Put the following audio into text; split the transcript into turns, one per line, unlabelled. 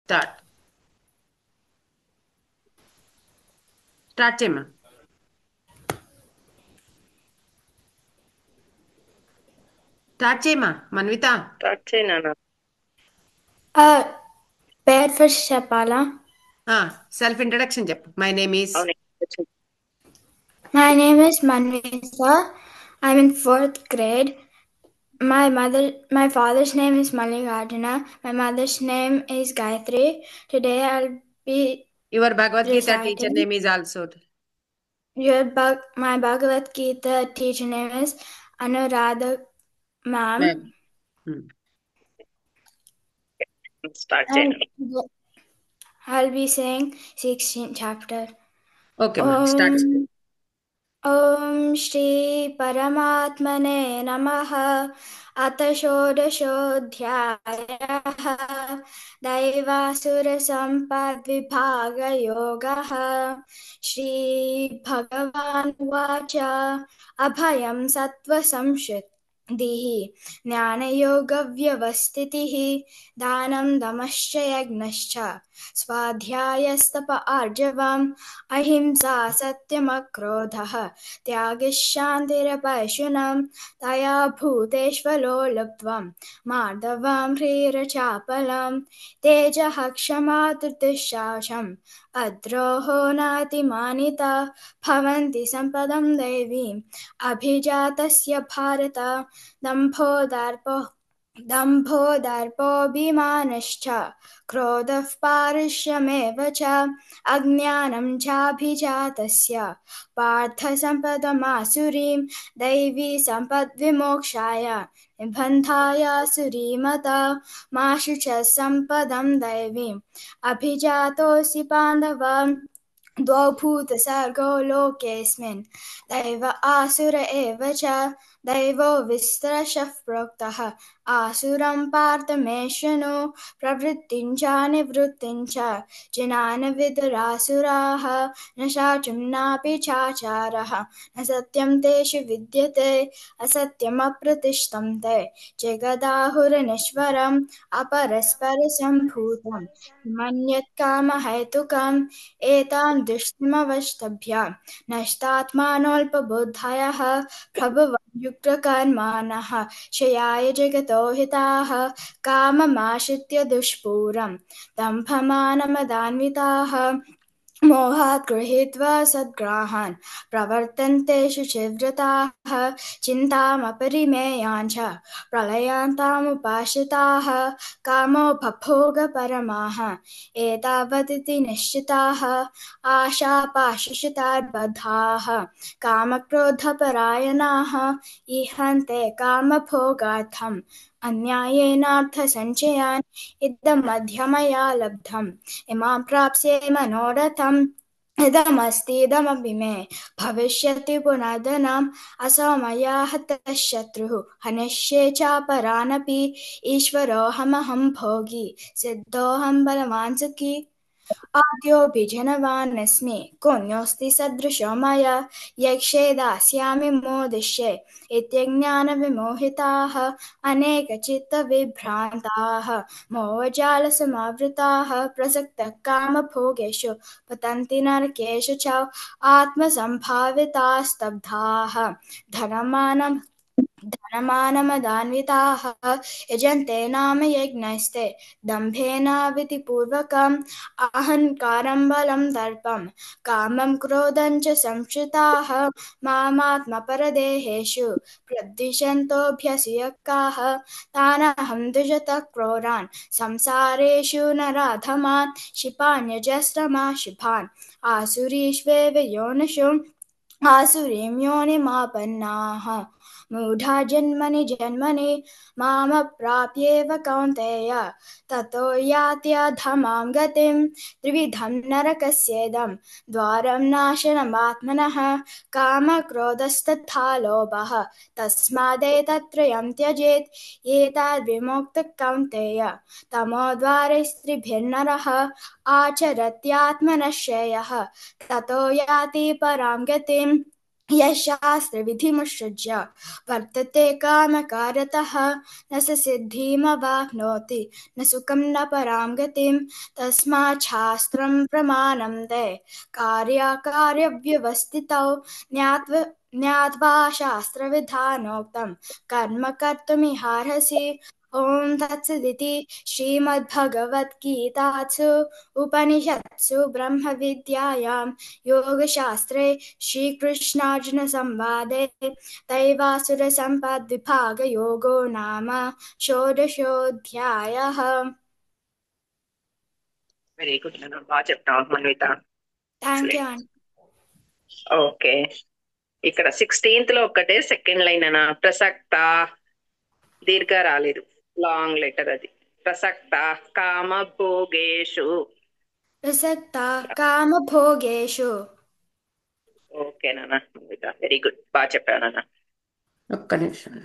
Start start చేయమా. Start చేయమా Manvitha.
Start చేయనా?
పేరు ఫస్ట్ చెప్పాలా?
సెల్ఫ్ ఇంట్రడక్షన్ చెప్పు. My name is.
అవును.
My name is Manvisa. I'm in 4th grade. My father's name is Mallikarjuna. My mother's name is Gayatri. Today I'll be
your Bhagavad Gita teacher
reciting.
Name is also.
My Bhagavad Gita teacher name is Anuradha ma'am.
Start
And
చేయనా?
I'll be saying 16th chapter.
Okay మా start.
ॐ श्री परमात्मने नमः। अथ षोडशोऽध्यायः दैवासुरसम्पद्विभागयोगः। श्रीभगवानुवाच अभयं सत्त्वसंशुद्धिः ज्ञानयोगव्यवस्थितिः दानं दमश्च यज्ञश्च स्वाध्यायस्तप आर्जवम् अहिंसा सत्यमक्रोधः त्यागशान्तिरपैशुनं तया भूतेष्वलोलुप्त्वं मार्दवं ह्रीरचापलं तेजः क्षमा धृतिश्शासम् अद्रोहो नातिमानिता भवन्ति सम्पदं दैवीम् अभिजातस्य भारत दम्भो दर्पोऽभिमानश्च क्रोधः पारुष्यमेव च अज्ञानं चाभिजातस्य पार्थसम्पदमासुरीं दैवी सम्पद्विमोक्षाय निबन्धाय सुरीमता माशु च सम्पदं दैवीम् अभिजातोऽसि पाण्डव द्वौ भूतसर्गौ लोकेऽस्मिन् दैव आसुर एव च दैवो विस्तरशः प्रोक्तः आसुरं पार्थ मे शृणु प्रवृत्तिं च निवृत्तिं च जनान विदुरासुराः न शाचं नापि चाचारः न सत्यं तेषु विद्यते असत्यमप्रतिष्ठं ते जगदाहुरनीश्वरम् अपरस्परसम्भूतं मन्यत् कामहेतुकम् एतां दृष्टिमवष्टभ्य नष्टात्मानोऽल्पबुद्धयः प्रभुवयुक्तकर्माणः क्षयाय जगतो हिताः काममाश्रित्य दुष्पूरं दम्भमानमदान्विताः मोहात् गृहीत्वा सद्ग्राहान् प्रवर्तन्ते शुचिव्रताः चिन्तामपरिमेयाञ्च प्रलयान्तामुपाश्रिताः कामोपभोगपरमाः एतावदिति निश्चिताः आशापाशुषितार्बधाः कामक्रोधपरायणाः ईहन्ते कामभोगार्थम् अन्यायेनार्थसञ्चयान् इदमद्य मया लब्धम् इमां प्राप्स्ये मनोरथम् इदमस्तीदमपि मे भविष्यति पुनर्धनम् असौ मया हतः शत्रुः हनिष्ये चापरानपि ईश्वरोऽहमहं भोगी सिद्धोऽहं बलवान् सुखी आद्योऽभिजनवानस्मि कोऽन्योऽस्ति सदृशो मया यक्षे दास्यामि मोदिष्ये इत्यज्ञानविमोहिताः अनेकचित्तविभ्रान्ताः मोहजालसमावृताः प्रसक्तः कामभोगेषु पतन्ति नरकेषु च आत्मसम्भावितास्तब्धाः धनमानमदान्विताः यजन्ते नाम यज्ञैस्ते दम्भेनाविधिपूर्वकम् अहङ्कारं बलं दर्पं कामं क्रोधं च संश्रिताः मामात्मपरदेहेषु प्रद्विषन्तोऽभ्यसूयकाः तानहं द्विजतः क्रूरान् संसारेषु नराधमान् क्षिपान्यजस्रमाशिभान् आसुरीष्वेव योनिषु आसुरीं योनिमापन्नाः मूढा जन्मनि जन्मनि मामप्राप्येव कौन्तेय ततो यात्यधमां गतिं त्रिविधं नरकस्येदं द्वारं नाशनमात्मनः कामक्रोधस्तथा लोभः तस्मादेतत्त्रयं त्यजेत् एतद्विमुक्तः कौन्तेय तमोद्वारैस्त्रिभिर्नरः आचरत्यात्मनः श्रेयः ततो याति परां गतिम् यशास्त्रविधिमुत्सृज्य वर्तते कामकारतः न स सिद्धिमवाप्नोति न सुखं न परां गतिं तस्मात् शास्त्रं प्रमाणं ते कार्याकार्यव्यवस्थितौ ज्ञात्वा शास्त्रविधानोक्तं कर्म कर्तुमिहार्हसि ॐ तत्सदिति श्रीमद्भगवद्गीतासु उपनिषत्सु ब्रह्मविद्यायां योगशास्त्रे श्रीकृष्णार्जुनसंवादे दैवासुरसम्पद्विभागयोगो नाम షోడశోऽధ్యాయः.
వెరీ గుడ్ నాన్న, బాగా చెప్తావు మన్విత.
థ్యాంక్ యూ అండి.
ఓకే, ఇక్కడ 16th లో ఒక్కటే సెకండ్ లైన్ అన్న ప్రసక్త దీర్ఘ రాలేదు, లాంగ్ లెటర్ అది. ప్రసక్త కామ భోగేషు.
ప్రసక్త కామభోగేషు.
ఓకే నాన్న మన్విత, వెరీ గుడ్, బాగా చెప్పావు నాన్న.
ఒక్క నిమిషం.